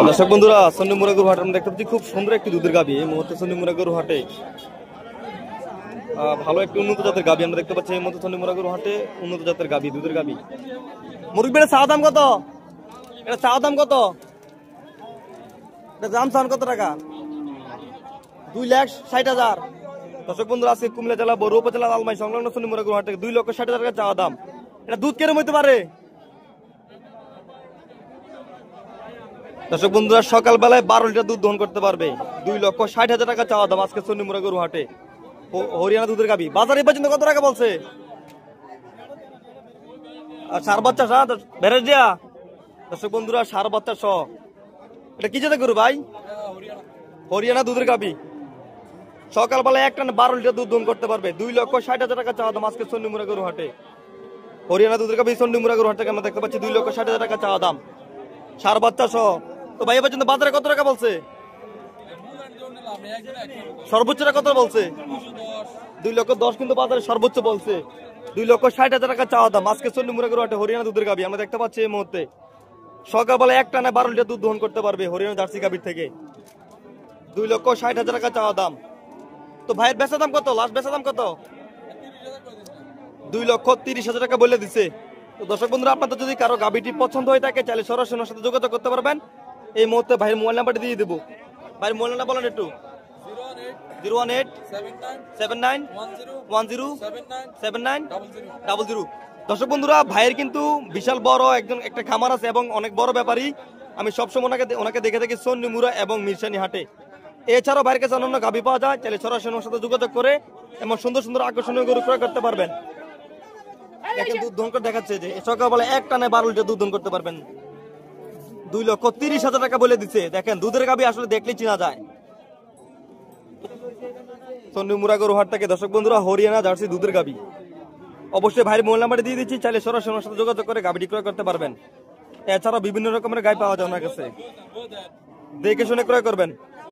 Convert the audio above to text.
দর্শক বন্ধুরা, চন্ডীমুড়া গরু হাটে আমরা দেখতে পাচ্ছি খুব সুন্দর একটি দুধের গাভী। এই মুহূর্তে চন্ডীমুড়া গরু হাটে ভালো একটি উন্নত জাতের গাভী আমরা দেখতে পাচ্ছি। এই মুহূর্তে চন্ডীমুড়া গরু হাটে উন্নত জাতের গাভী, দুধের গাভী। মুরগির চাওয়া দাম কত? এটা চাওয়া দাম কত? এটা দাম চান কত টাকা? 2,60,000। দর্শক বন্ধুরা, আজকে কুমিল্লা জেলা বড় উপজেলা আলমাই সংলগ্ন চন্ডীমুড়া গরু হাটে 2,60,000 টাকা চাওয়া দাম। এটা দুধ কেরম হইতে পারে? দর্শক বন্ধুরা, সকালবেলায় 12 লিটার দুধ দহন করতে পারবে। 2,60,000 টাকা চাওয়া দাম আজকে চন্ডীমুড়া গরু হাটে। হরিয়ানা দুধের গাভী। বাজারে এই পর্যন্ত কত টাকা বলছে? আর সার বাচ্চা ভেড়ের দিয়া। দর্শক বন্ধুরা, সার বাচ্চা সহ এটা কি জাতের গরু ভাই? হরিয়ানা দুধের গাভী। সকালবেলায় একটা 12 লিটার দুধ দহন করতে পারবে। 2,60,000 টাকা চাওয়া দাম আজকে চন্ডীমুড়া গরু হাটে। হরিয়ানা দুধের গাভী চন্ডীমুড়া গরু হাট থেকে আমরা দেখতে পাচ্ছি 2,60,000 টাকা চাওয়া দাম, সার বাচ্চা সহ। তো ভাই এবার পর্যন্ত বাজারে কত টাকা বলছে? সর্বোচ্চটা কত বলছে? 2,10,000 কিন্তু বাজারে সর্বোচ্চ বলছে। 2,60,000 টাকা চাওয়া দাম আজকে চন্ডীমুড়া গরু হাটে হরিয়ানা দুধের গাভী আমরা দেখতে পাচ্ছি। এই মুহূর্তে সকালবেলা একটা না 12 লিটার দুধ দহন করতে পারবে হরিয়ানা জার্সি গাভীর থেকে। 2,60,000 টাকা চাওয়া দাম। তো ভাইয়ের বেচা দাম কত? লাস্ট বেচা দাম কত? 2,30,000 টাকা বলে দিছে। তো দর্শক বন্ধুরা, আপনাদের যদি কারো গাভীটি পছন্দ হয়ে থাকে চাইলে সরাসরি ওনার সাথে যোগাযোগ করতে পারবেন। এই মুহূর্তে ভাইয়ের মোবাইল নাম্বারটি দিয়ে দেবো। ভাইয়ের মোবাইল নাম্বার বলেন একটু। 01879107900। দর্শক বন্ধুরা, ভাইয়ের কিন্তু বিশাল বড় একটা খামার আছে এবং অনেক বড় ব্যাপারী। আমি সবসময় ওনাকে দেখে থাকি চন্ডীমুড়া এবং মিরসানি হাটে। এছাড়াও ভাইয়ের কাছে অন্যান্য গাভী পাওয়া যায়, চাইলে সরাসরি ওনার সাথে যোগাযোগ করে এমন সুন্দর সুন্দর আকর্ষণীয় গরু ক্রয় করতে পারবেন। দেখেন দুধ দহন করে দেখাচ্ছে যে সকালবেলা এক টানে 12 লিটার দুধ দহন করতে পারবেন। 2,30,000 টাকা বলে দিচ্ছে। দেখেন দুধের গাভী আসলে দেখলেই চেনা যায়। চন্ডীমুড়া গরু হাট থেকে দর্শক বন্ধুরা হরিয়ানা জার্সি দুধের গাভী। অবশ্যই ভাইয়ের মোবাইল নাম্বারটি দিয়ে দিচ্ছি, চাইলে সরাসরি ওনার সাথে যোগাযোগ করে গাভীটি ক্রয় করতে পারবেন। এছাড়াও বিভিন্ন রকমের গাভী পাওয়া যায় ওনার কাছে, দেখে শুনে ক্রয় করবেন।